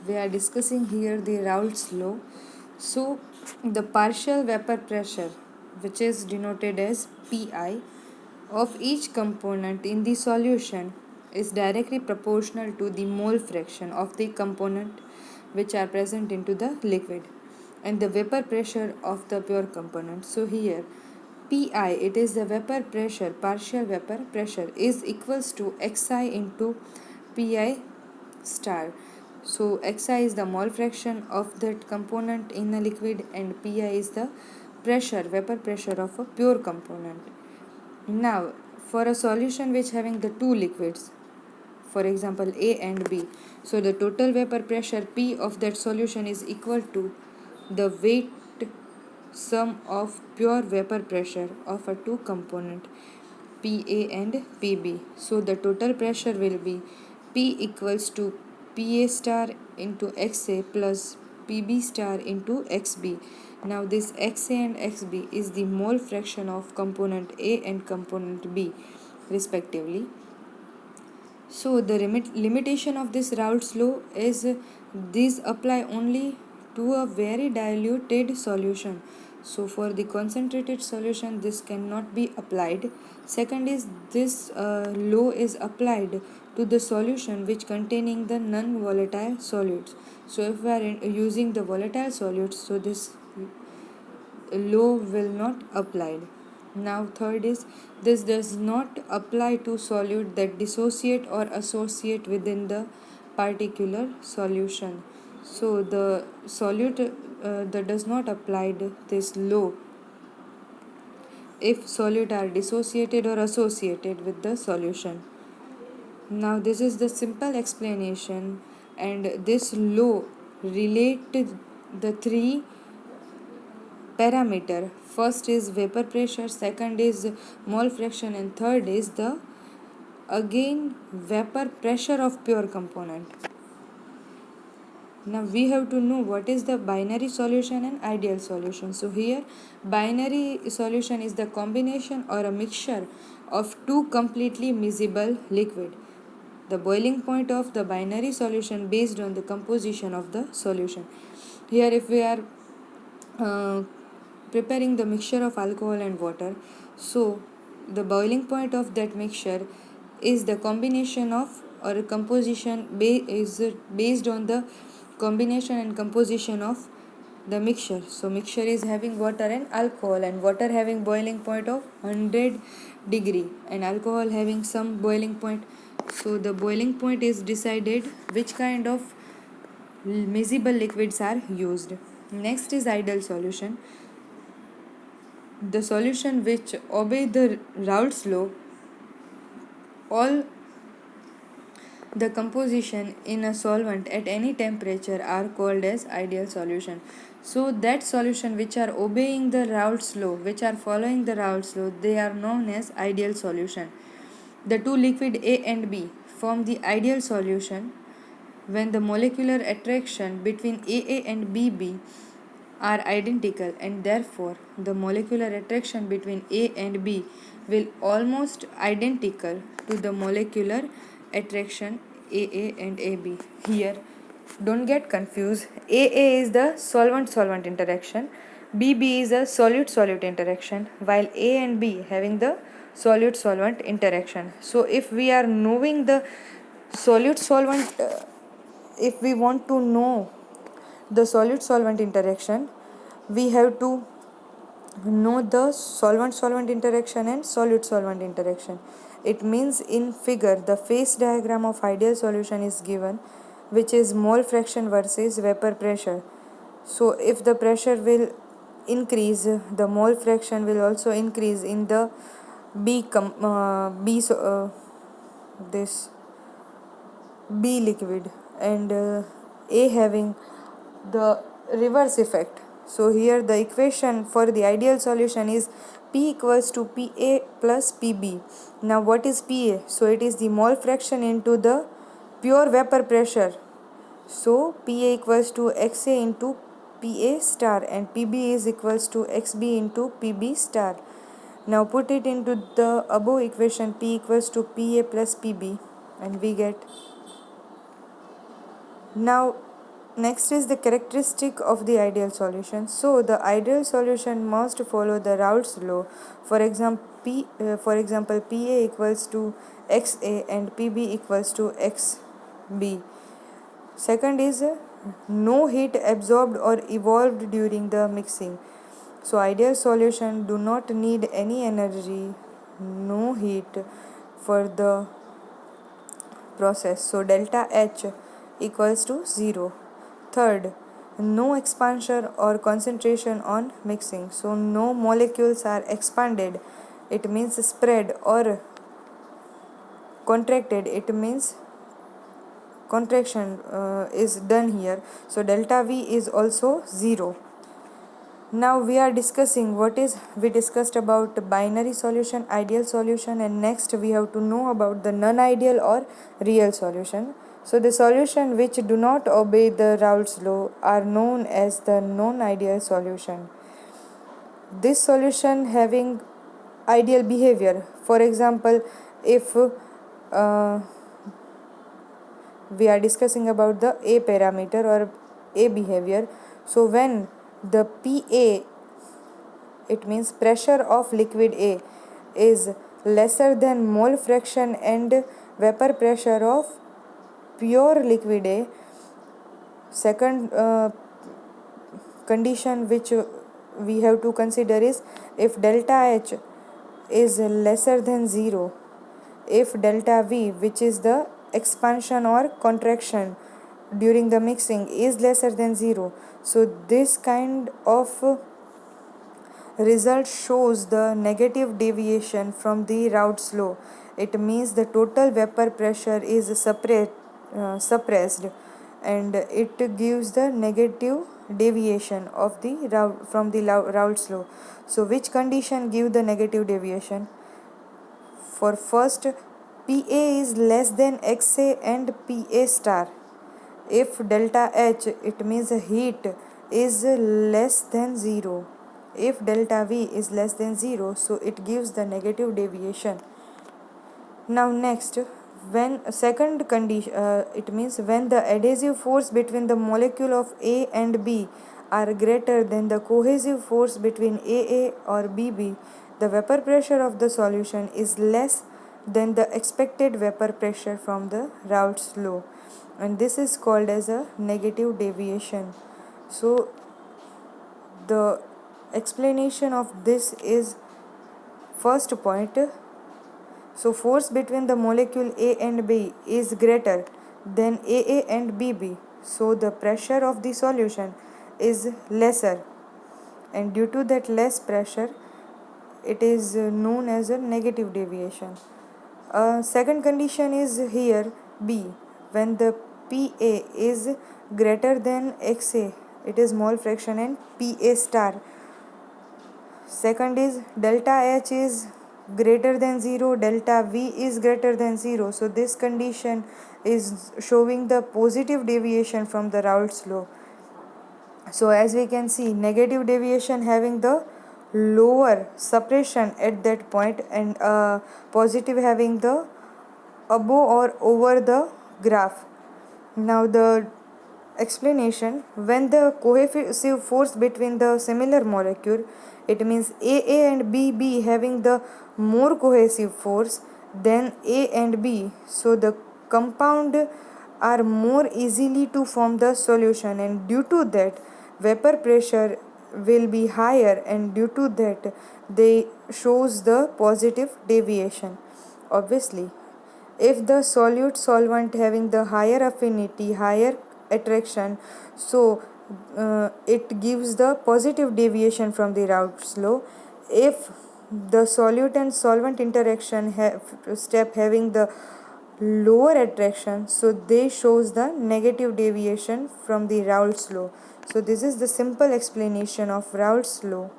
we are discussing here the Raoult's law. So, the partial vapor pressure, which is denoted as Pi, of each component in the solution is directly proportional to the mole fraction of the component which are present into the liquid and the vapor pressure of the pure component. So here Pi, it is the vapor pressure, partial vapor pressure, is equals to Xi into Pi star. So Xi is the mole fraction of that component in a liquid and Pi is the pressure, vapor pressure of a pure component. Now, for a solution which having the two liquids, for example A and B, so the total vapor pressure P of that solution is equal to the weight sum of pure vapor pressure of a two component PA and PB. So the total pressure will be P equals to PA star into XA plus PB star into XB. Now this XA and XB is the mole fraction of component A and component B respectively. So the limitation of this Raoult's law is these apply only to a very diluted solution. So for the concentrated solution this cannot be applied. Second is this law is applied to the solution which containing the non-volatile solids. So if we are using the volatile solids, so this law will not applied. Now third is this does not apply to solute that dissociate or associate within the particular solution. So the solute that does not applied this law if solute are dissociated or associated with the solution. Now this is the simple explanation, and this law relate the three parameter. First is vapor pressure, second is mole fraction, and third is the again vapor pressure of pure component. Now we have to know what is the binary solution and ideal solution. So here binary solution is the combination or a mixture of two completely miscible liquid. The boiling point of the binary solution based on the composition of the solution. Here if we are preparing the mixture of alcohol and water, so the boiling point of that mixture is the combination of or a composition is based on the combination and composition of the mixture. So mixture is having water and alcohol, and water having boiling point of 100 degree and alcohol having some boiling point. So the boiling point is decided which kind of miscible liquids are used. Next is ideal solution. The solution which obey the Raoult's law, all the composition in a solvent at any temperature are called as ideal solution. So that solution which are obeying the Raoult's law, which are following the Raoult's law, they are known as ideal solution. The two liquid A and B form the ideal solution when the molecular attraction between AA and BB are identical, and therefore the molecular attraction between A and B will almost identical to the molecular attraction AA and AB. Here don't get confused, AA is the solvent-solvent interaction, BB is a solute-solute interaction, while A and B having the solute-solvent interaction. So if we are knowing the solute-solvent, if we want to know the solute-solvent interaction, we have to know the solvent-solvent interaction and solute-solvent interaction. It means in figure the phase diagram of ideal solution is given, which is mole fraction versus vapor pressure. So if the pressure will increase, the mole fraction will also increase in the this B liquid, and A having the reverse effect. So here the equation for the ideal solution is P equals to PA plus PB. Now what is PA? So it is the mole fraction into the pure vapor pressure. So PA equals to XA into PA star, and PB is equals to XB into PB star. Now put it into the above equation, P equals to PA plus PB, and we get. Now Next is the characteristic of the ideal solution. So the ideal solution must follow the Raoult's law. For example, PA equals to XA and PB equals to XB. Second is no heat absorbed or evolved during the mixing. So ideal solution do not need any energy, no heat for the process. So delta H equals to 0. Third, no expansion or concentration on mixing. So no molecules are expanded. It means spread, or contracted. It means contraction is done here. So delta V is also 0. Now we are discussing we discussed about binary solution, ideal solution, and next we have to know about the non-ideal or real solution. So the solution which do not obey the Raoult's law are known as the non-ideal solution. This solution having ideal behavior. For example, if we are discussing about the A parameter or A behavior, so when the PA, it means pressure of liquid A, is lesser than mole fraction and vapor pressure of pure liquid A. Second condition which we have to consider is if delta H is lesser than 0, if delta V, which is the expansion or contraction during the mixing, is lesser than 0. So this kind of result shows the negative deviation from the Raoult's law. It means the total vapor pressure is suppressed, and it gives the negative deviation of from the Raoult's law. So which condition give the negative deviation? For first, PA is less than XA and PA star. If delta H, it means heat, is less than 0. If delta V is less than 0, so it gives the negative deviation. Now next, when second condition, it means when the adhesive force between the molecule of A and B are greater than the cohesive force between AA or BB, the vapor pressure of the solution is less than the expected vapor pressure from the Raoult's law, and this is called as a negative deviation. So the explanation of this is first point. So force between the molecule A and B is greater than AA and BB, so the pressure of the solution is lesser, and due to that less pressure, it is known as a negative deviation. Second condition is here B, when the PA is greater than XA, it is mole fraction, and PA star. Second is delta H is greater than 0, delta V is greater than 0. So this condition is showing the positive deviation from the Raoult's law. So as we can see, negative deviation having the lower suppression at that point, and positive having the above or over the graph. Now the explanation, when the cohesive force between the similar molecule, it means AA and BB having the more cohesive force than A and B, so the compound are more easily to form the solution, and due to that vapor pressure will be higher, and due to that they shows the positive deviation. Obviously, if the solute solvent having the higher affinity, higher attraction, so it gives the positive deviation from the Raoult's law. If the solute and solvent interaction step having the lower attraction, so they shows the negative deviation from the Raoult's law. So this is the simple explanation of Raoult's law.